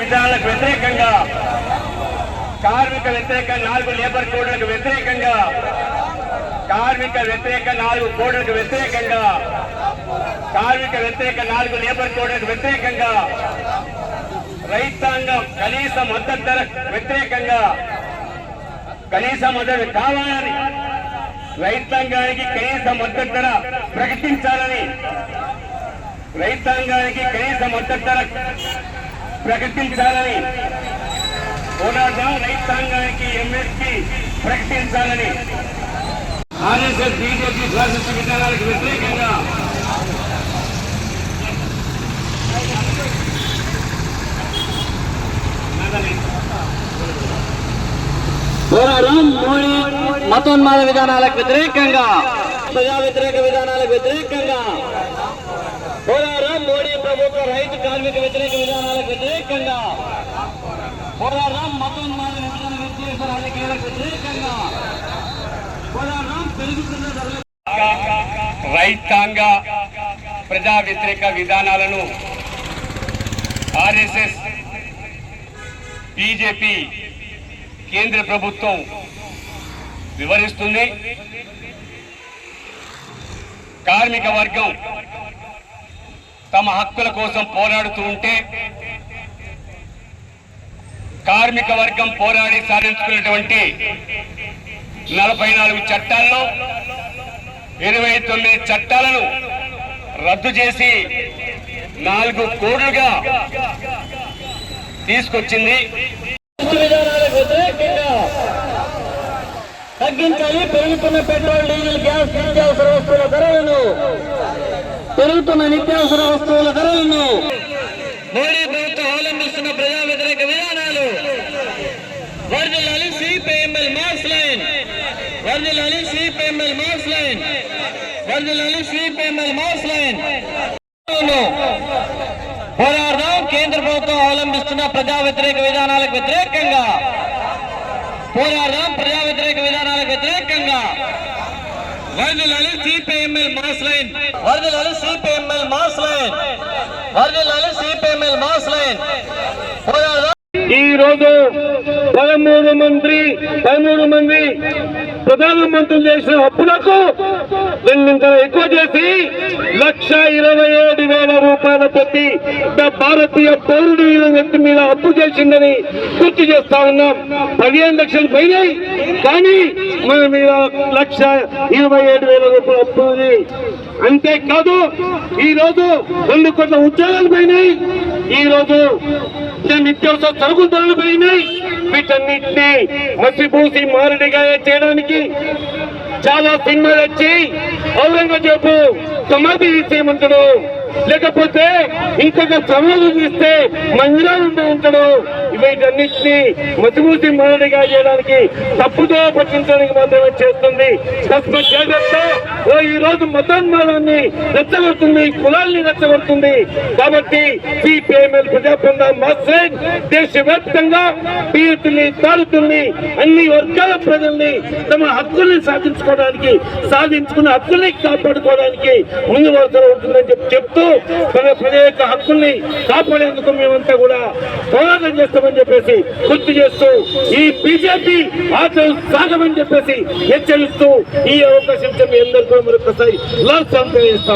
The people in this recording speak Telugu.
విధానాలకు వ్యతిరేకంగా, కార్మిక వ్యతిరేక 4 లేబర్ కోడ్లకు వ్యతిరేకంగా, కార్మిక వ్యతిరేక 4 కోడ్లకు వ్యతిరేకంగా, కార్మిక వ్యతిరేక 4 లేబర్ కోడ్లకు వ్యతిరేకంగా, రైతాంగం కనీస మద్దతు ధర వ్యతిరేకంగా, కనీస మద్దతు కావాలని, రైతాంగానికి కనీస మద్దతు ధర ప్రకటించాలని, రైతాంగానికి కనీస మద్దతు ధర ప్రకటించాలని పోరాటం, రైతాంగానికి ఎంఎస్పీ ప్రకటించాలని ఆర్ఎస్ఎస్ బీజేపీ శాసన విధానాలకు వ్యతిరేకంగా పోరాటం. మోడీ మతోన్మాద విధానాలకు వ్యతిరేకంగా, ప్రజా వ్యతిరేక విధానాలకు వ్యతిరేకంగా పోరాటం. మోడీ ప్రభుత్వ రైతు కార్మిక వ్యతిరేక విధానాలకు వ్యతిరేకంగా పోరాటం. మతోన్మాద విధాన వ్యతిరేక రాజకీయాలకు వ్యతిరేకంగా పోరాటం. పెరుగుతున్న ధరల రైతాంగ ప్రజా వ్యతిరేక విధానాలను ఆర్ఎస్ఎస్ బీజేపీ కేంద్ర ప్రభుత్వం వివరిస్తుంది. కార్మిక వర్గం తమ హక్కుల కోసం పోరాడుతూ ఉంటే, కార్మిక వర్గం పోరాడి సాధించుకున్నటువంటి 44 చట్టాల్లో 29 చట్టాలను రద్దు చేసి 4 కోడ్లుగా తీసుకొచ్చింది. విధానాలకు వ్యతిరేకంగా తగ్గించాలి. పెరుగుతున్న పెట్రోల్, డీజిల్, గ్యాస్, నిత్యావసర వస్తువుల ధరలను, పెరుగుతున్న నిత్యావసర వస్తువుల ధరలను మోడీ ప్రభుత్వం అవలంబిస్తున్న ప్రజా వ్యతిరేక విధానాలు వర్ధిల్లాలి. సిపిఎంఎల్ మాస్ లైన్ వర్ధిల్లాలి. సిపిఎంఎల్ మాస్ లైన్ వర్ధిల్లాలి. సిపిఎంఎల్ మాస్ లైన్ పోరాడదాం. కేంద్ర ప్రభుత్వం అవలంబిస్తున్న ప్రజా వ్యతిరేక విధానాలకు వ్యతిరేకంగా పోరాడదాం. ప్రజా వ్యతిరేక విధానాలకు వ్యతిరేకంగా వర్ధిల్లాలి. సిపిఎంఎల్ మాస్ లైన్ వర్ధిల్లాలి. సిపిఎంఎల్ మాస్ లైన్ వర్ధిల్లాలి. సిపిఎంఎల్ మాస్ లైన్ పోరాడదాం. ఈ రోజు 13 మంది ప్రధానమంత్రులు చేసిన అప్పులకు రెండింతలు ఎక్కువ చేసి 1,27,000 రూపాయల ప్రతి భారతీయ పౌరుడి వ్యక్తి మీద అప్పు చేసిందని గుర్తు చేస్తా ఉన్నాం. 15 లక్షలు పోయినాయి, కానీ మన మీద 1,27,000 రూపాయల అప్పు ఉంది. అంతేకాదు ఈ రోజు 2 కోట్ల ఉద్యోగాలు పోయినాయి. ఈ రోజు నిత్యావసర సరుకుల ధరలు పోయినాయి. వీటన్నిటినీ మసిపూసి మారడిగా చేయడానికి చాలా సినిమాలు వచ్చి ఔరంగజేబు సమాధి తీసేయమంటాడు, లేకపోతే ఇంకొక సమాధి తీస్తే మందిరాలు ఉంటాడు. వీటన్నిటినీ మసిపూసి మారడిగా చేయడానికి, తప్పుతో పట్టించడానికి మాత్రమే చేస్తుంది. తస్మ జాగ్రత్త. ఈ రోజు మతోన్మాదాన్ని రెచ్చగొడుతుంది, కులాల్ని రెచ్చగొడుతుంది. కాబట్టి సిపిఎంఎల్ ప్రజాప్రద మాస్ లైన్ దేశవ్యాప్తంగా పీడితుల్ని, తాడుతుల్ని, అన్ని వర్గాల ప్రజల్ని తమ హక్కుల్ని సాధించుకున్న హక్కుల్ని కాపాడుకోవడానికి ముందు వరుసలో ఉంటుందని చెప్తూ తన ప్రజల యొక్క హక్కుల్ని కాపాడేందుకు మేమంతా కూడా పోరాటం చేస్తామని చెప్పేసి గుర్తు చేస్తూ, ఈ బీజేపీ ఆటలు సాగమని చెప్పేసి హెచ్చరిస్తూ ఈ అవకాశం మీ అందరికీ మరొకసారి లాస్ట్ చేస్తాం.